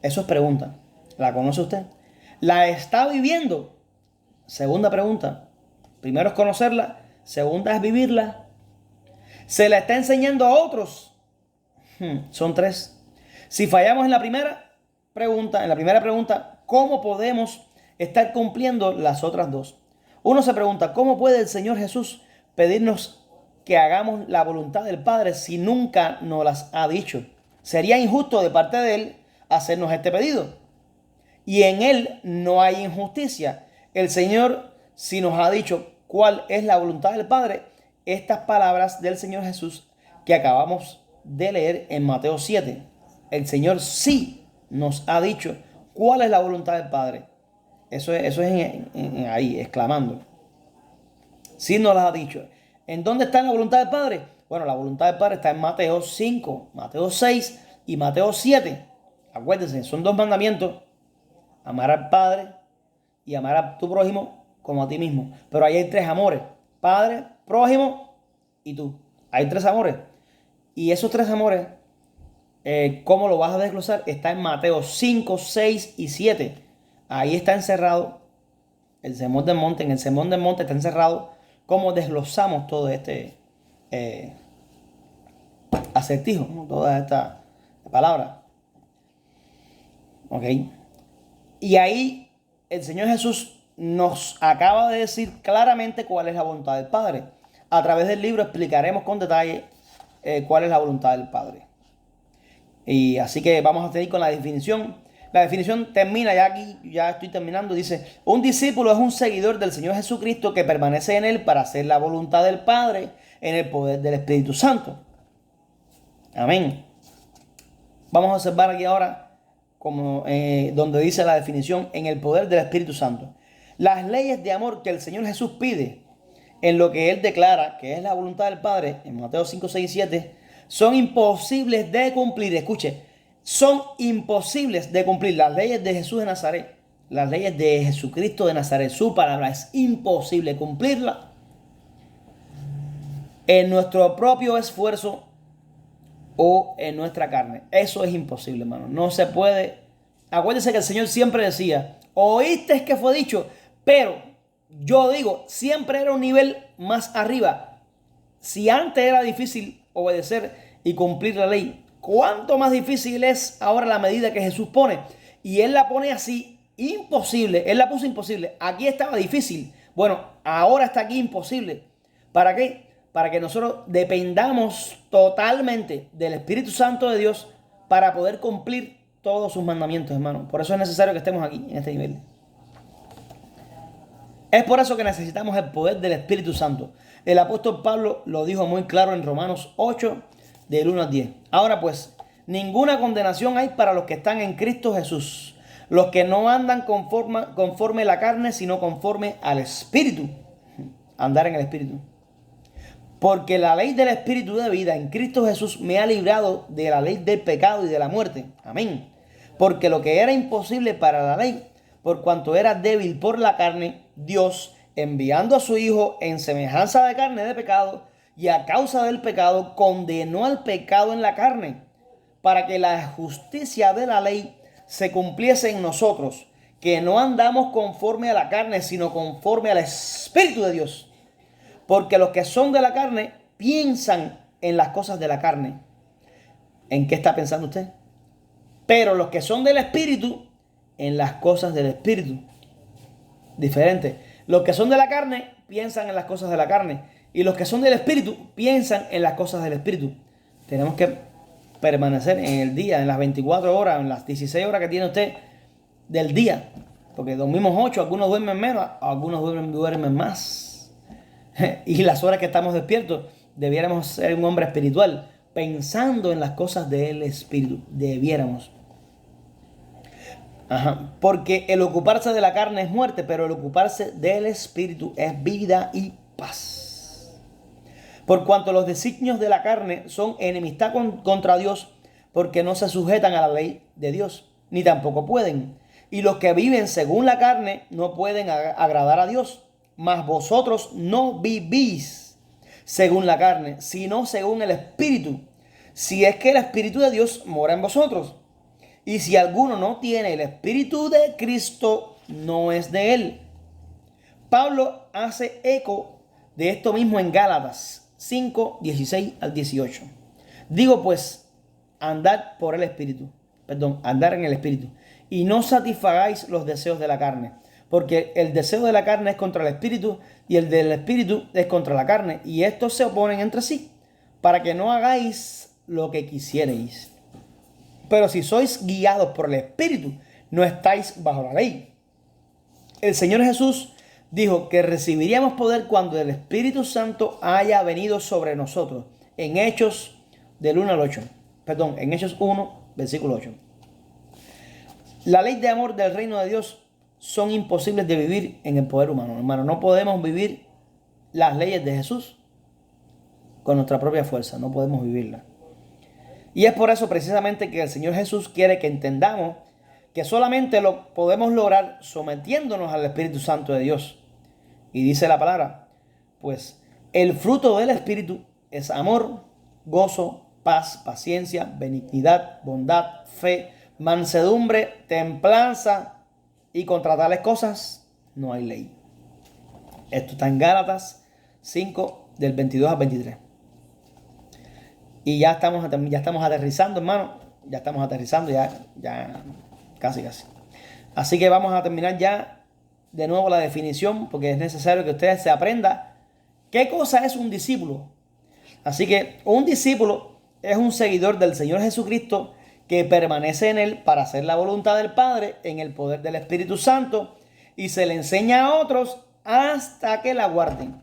Eso es pregunta. ¿La conoce usted? ¿La está viviendo? Segunda pregunta. Primero es conocerla. Segunda es vivirla. ¿Se la está enseñando a otros? Son tres. Si fallamos en la primera pregunta, ¿cómo podemos estar cumpliendo las otras dos? Uno se pregunta, ¿cómo puede el Señor Jesús pedirnos que hagamos la voluntad del Padre si nunca nos las ha dicho? Sería injusto de parte de Él hacernos este pedido. Y en Él no hay injusticia. El Señor, si nos ha dicho cuál es la voluntad del Padre, estas palabras del Señor Jesús que acabamos de leer en Mateo 7, el Señor sí nos ha dicho cuál es la voluntad del Padre. Eso es ahí, exclamando. Sí nos las ha dicho. ¿En dónde está la voluntad del Padre? Bueno, la voluntad del Padre está en Mateo 5, Mateo 6 y Mateo 7. Acuérdense, son dos mandamientos. Amar al Padre y amar a tu prójimo como a ti mismo. Pero ahí hay tres amores. Padre, prójimo y tú. Hay tres amores. Y esos tres amores, ¿cómo lo vas a desglosar? Está en Mateo 5, 6 y 7. Ahí está encerrado el Sermón del Monte. En el Sermón del Monte está encerrado cómo desglosamos todo este acertijo, ¿no? Toda esta palabra. ¿Ok? Y ahí el Señor Jesús nos acaba de decir claramente cuál es la voluntad del Padre. A través del libro explicaremos con detalle cuál es la voluntad del Padre. Y así que vamos a seguir con la definición. La definición termina ya aquí, ya estoy terminando. Dice, un discípulo es un seguidor del Señor Jesucristo que permanece en él para hacer la voluntad del Padre en el poder del Espíritu Santo. Amén. Vamos a observar aquí ahora como, donde dice la definición, en el poder del Espíritu Santo. Las leyes de amor que el Señor Jesús pide en lo que Él declara que es la voluntad del Padre, en Mateo 5, 6 y 7, son imposibles de cumplir. Escuche, son imposibles de cumplir. Las leyes de Jesús de Nazaret, las leyes de Jesucristo de Nazaret, su palabra es imposible cumplirla en nuestro propio esfuerzo o en nuestra carne. Eso es imposible, hermano. No se puede. Acuérdense que el Señor siempre decía, oíste que fue dicho, pero yo digo, siempre era un nivel más arriba. Si antes era difícil obedecer y cumplir la ley, ¿cuánto más difícil es ahora la medida que Jesús pone? Y Él la pone así, imposible. Él la puso imposible. Aquí estaba difícil. Bueno, ahora está aquí imposible. ¿Para qué? Para que nosotros dependamos totalmente del Espíritu Santo de Dios para poder cumplir todos sus mandamientos, hermano. Por eso es necesario que estemos aquí, en este nivel. Es por eso que necesitamos el poder del Espíritu Santo. El apóstol Pablo lo dijo muy claro en Romanos 8, del 1 al 10. Ahora pues, ninguna condenación hay para los que están en Cristo Jesús, los que no andan conforme a la carne, sino conforme al Espíritu. Andar en el Espíritu. Porque la ley del Espíritu de vida en Cristo Jesús me ha librado de la ley del pecado y de la muerte. Amén. Porque lo que era imposible para la ley, por cuanto era débil por la carne, Dios, enviando a su Hijo en semejanza de carne de pecado, y a causa del pecado, condenó al pecado en la carne, para que la justicia de la ley se cumpliese en nosotros, que no andamos conforme a la carne, sino conforme al Espíritu de Dios. Porque los que son de la carne piensan en las cosas de la carne. ¿En qué está pensando usted? Pero los que son del Espíritu, en las cosas del Espíritu. Diferente. Los que son de la carne piensan en las cosas de la carne. Y los que son del Espíritu piensan en las cosas del Espíritu. Tenemos que permanecer en el día, en las 24 horas, en las 16 horas que tiene usted del día. Porque dormimos 8, algunos duermen menos, algunos duermen más. Y las horas que estamos despiertos, debiéramos ser un hombre espiritual, pensando en las cosas del Espíritu. Debiéramos. Porque el ocuparse de la carne es muerte, pero el ocuparse del Espíritu es vida y paz. Por cuanto los designios de la carne son enemistad contra Dios, porque no se sujetan a la ley de Dios, ni tampoco pueden. Y los que viven según la carne no pueden agradar a Dios. Mas vosotros no vivís según la carne, sino según el Espíritu. Si es que el Espíritu de Dios mora en vosotros. Y si alguno no tiene el Espíritu de Cristo, no es de él. Pablo hace eco de esto mismo en Gálatas 5, 16 al 18. Digo pues, andad por el Espíritu. Andar en el Espíritu. Y no satisfagáis los deseos de la carne. Porque el deseo de la carne es contra el Espíritu y el del Espíritu es contra la carne. Y estos se oponen entre sí, para que no hagáis lo que quisierais. Pero si sois guiados por el Espíritu, no estáis bajo la ley. El Señor Jesús dijo que recibiríamos poder cuando el Espíritu Santo haya venido sobre nosotros. En Hechos del 1 al 8. En Hechos 1, versículo 8. La ley de amor del reino de Dios son imposibles de vivir en el poder humano, hermano. No podemos vivir las leyes de Jesús con nuestra propia fuerza. No podemos vivirlas. Y es por eso precisamente que el Señor Jesús quiere que entendamos que solamente lo podemos lograr sometiéndonos al Espíritu Santo de Dios. Y dice la palabra, pues el fruto del Espíritu es amor, gozo, paz, paciencia, benignidad, bondad, fe, mansedumbre, templanza, y contra tales cosas no hay ley. Esto está en Gálatas 5, del 22 al 23. Y ya estamos aterrizando, hermano. Ya estamos aterrizando, ya casi. Así que vamos a terminar ya de nuevo la definición, porque es necesario que ustedes se aprendan qué cosa es un discípulo. Así que un discípulo es un seguidor del Señor Jesucristo que permanece en Él para hacer la voluntad del Padre en el poder del Espíritu Santo y se le enseña a otros hasta que la guarden.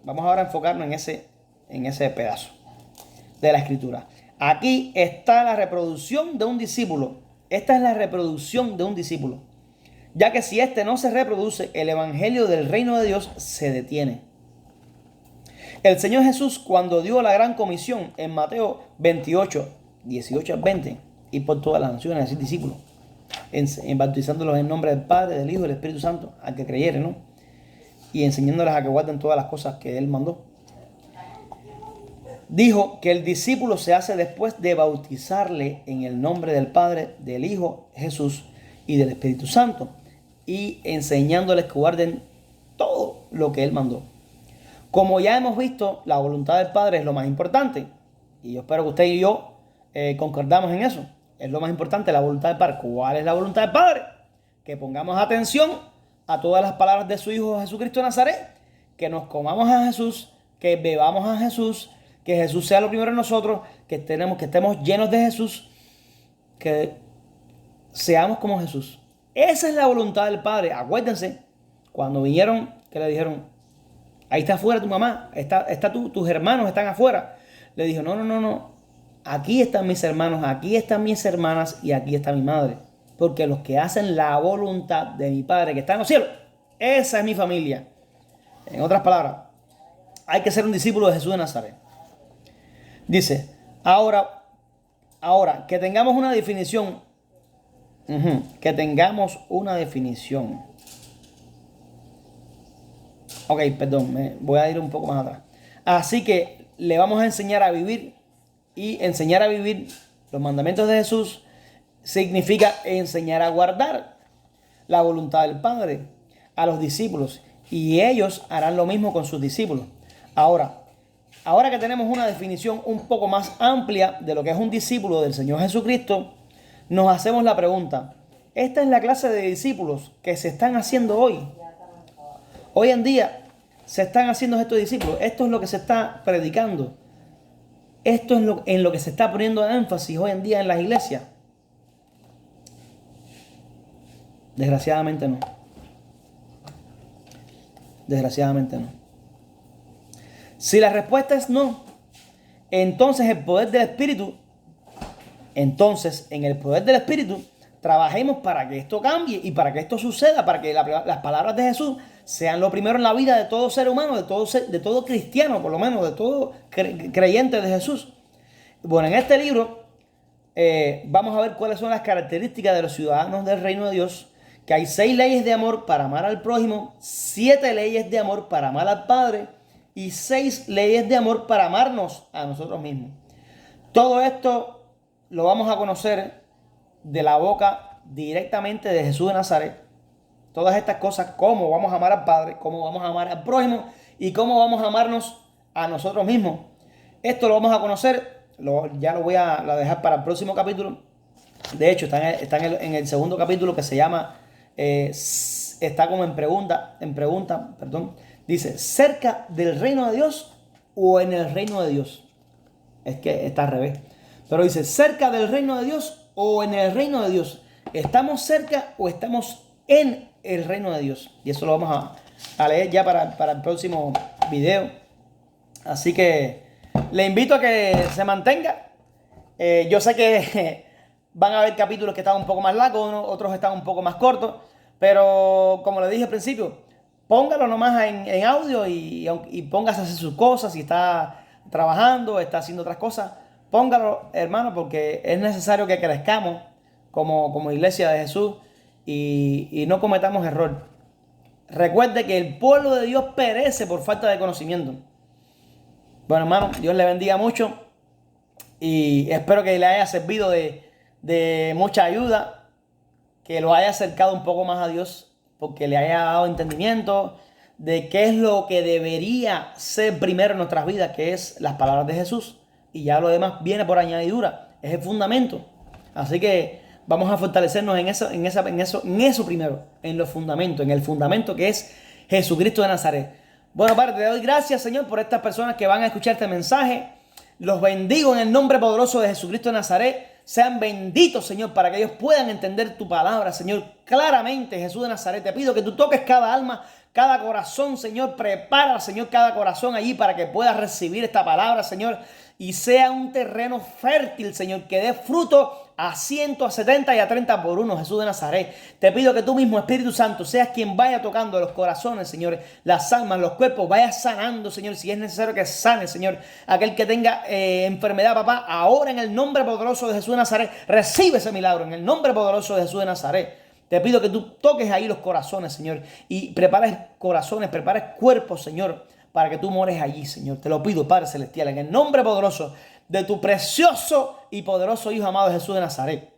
Vamos ahora a enfocarnos en ese pedazo de la Escritura. Aquí está la reproducción de un discípulo. Esta es la reproducción de un discípulo. Ya que si éste no se reproduce, el evangelio del reino de Dios se detiene. El Señor Jesús, cuando dio la gran comisión en Mateo 28, 18 al 20, y por todas las naciones, así discípulos, bautizándolos en nombre del Padre, del Hijo y del Espíritu Santo, al que creyere, ¿no? Y enseñándoles a que guarden todas las cosas que Él mandó. Dijo que el discípulo se hace después de bautizarle en el nombre del Padre, del Hijo Jesús y del Espíritu Santo, y enseñándoles que guarden todo lo que Él mandó. Como ya hemos visto, la voluntad del Padre es lo más importante. Y yo espero que usted y yo concordamos en eso. Es lo más importante, la voluntad del Padre. ¿Cuál es la voluntad del Padre? Que pongamos atención a todas las palabras de su Hijo Jesucristo de Nazaret. Que nos comamos a Jesús, que bebamos a Jesús, que Jesús sea lo primero en nosotros, que estemos llenos de Jesús, que seamos como Jesús. Esa es la voluntad del Padre. Acuérdense, cuando vinieron, que le dijeron, ahí está afuera tu mamá, tus hermanos están afuera. Le dijo, no, aquí están mis hermanos, aquí están mis hermanas y aquí está mi madre. Porque los que hacen la voluntad de mi Padre que está en los cielos, esa es mi familia. En otras palabras, hay que ser un discípulo de Jesús de Nazaret. Dice, ahora, que tengamos una definición. Que tengamos una definición. Ok, perdón, me voy a ir un poco más atrás. Así que le vamos a enseñar a vivir. Y enseñar a vivir los mandamientos de Jesús significa enseñar a guardar la voluntad del Padre a los discípulos. Y ellos harán lo mismo con sus discípulos. Ahora que tenemos una definición un poco más amplia de lo que es un discípulo del Señor Jesucristo, nos hacemos la pregunta, ¿esta es la clase de discípulos que se están haciendo hoy? Hoy en día se están haciendo estos discípulos. Esto es lo que se está predicando. Esto es en lo que se está poniendo énfasis hoy en día en las iglesias. Desgraciadamente no. Desgraciadamente no. Si la respuesta es no, entonces en el poder del Espíritu, trabajemos para que esto cambie y para que esto suceda, para que las palabras de Jesús sean lo primero en la vida de todo ser humano, de todo cristiano, por lo menos, de todo creyente de Jesús. Bueno, en este libro vamos a ver cuáles son las características de los ciudadanos del reino de Dios, que hay 6 leyes de amor para amar al prójimo, 7 leyes de amor para amar al Padre y 6 leyes de amor para amarnos a nosotros mismos. Todo esto lo vamos a conocer de la boca directamente de Jesús de Nazaret. Todas estas cosas, cómo vamos a amar al Padre, cómo vamos a amar al prójimo y cómo vamos a amarnos a nosotros mismos. Esto lo vamos a conocer, ya lo voy a dejar para el próximo capítulo. De hecho, está en el segundo capítulo que se llama, está como en pregunta, dice, ¿cerca del reino de Dios o en el reino de Dios? Es que está al revés. Pero dice, ¿cerca del reino de Dios o en el reino de Dios? ¿Estamos cerca o estamos en el reino de Dios? Y eso lo vamos a leer ya para el próximo video. Así que le invito a que se mantenga. Yo sé que van a haber capítulos que están un poco más largos, otros están un poco más cortos. Pero como le dije al principio, póngalo nomás en audio y póngase a hacer sus cosas. Si está trabajando, está haciendo otras cosas, póngalo, hermano, porque es necesario que crezcamos como iglesia de Jesús y no cometamos error. Recuerde que el pueblo de Dios perece por falta de conocimiento. Bueno, hermano, Dios le bendiga mucho y espero que le haya servido de mucha ayuda, que lo haya acercado un poco más a Dios, porque le haya dado entendimiento de qué es lo que debería ser primero en nuestras vidas, que es las palabras de Jesús. Y ya lo demás viene por añadidura, es el fundamento. Así que vamos a fortalecernos en eso primero, en los fundamentos, en el fundamento que es Jesucristo de Nazaret. Bueno, Padre, te doy gracias, Señor, por estas personas que van a escuchar este mensaje. Los bendigo en el nombre poderoso de Jesucristo de Nazaret. Sean benditos, Señor, para que ellos puedan entender tu palabra, Señor, claramente. Jesús de Nazaret, te pido que tú toques cada alma, cada corazón, Señor. Prepara, Señor, cada corazón allí para que pueda recibir esta palabra, Señor, y sea un terreno fértil, Señor, que dé fruto a 100, a 70 y a 30 por uno, Jesús de Nazaret. Te pido que tú mismo, Espíritu Santo, seas quien vaya tocando los corazones, Señor, las almas, los cuerpos, vaya sanando, Señor, si es necesario que sane, Señor, aquel que tenga enfermedad, papá, ahora en el nombre poderoso de Jesús de Nazaret, recibe ese milagro, en el nombre poderoso de Jesús de Nazaret. Te pido que tú toques ahí los corazones, Señor, y prepares corazones, prepares cuerpos, Señor, para que tú mores allí, Señor. Te lo pido, Padre Celestial, en el nombre poderoso de tu precioso y poderoso Hijo amado Jesús de Nazaret.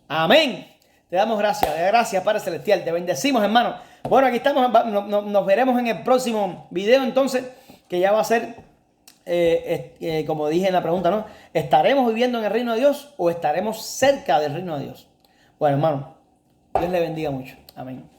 Amén. Te damos gracias, Padre Celestial. Te bendecimos, hermano. Bueno, aquí estamos. Nos veremos en el próximo video, entonces, que ya va a ser, como dije en la pregunta, ¿no? ¿Estaremos viviendo en el reino de Dios o estaremos cerca del reino de Dios? Bueno, hermano, Dios le bendiga mucho. Amén.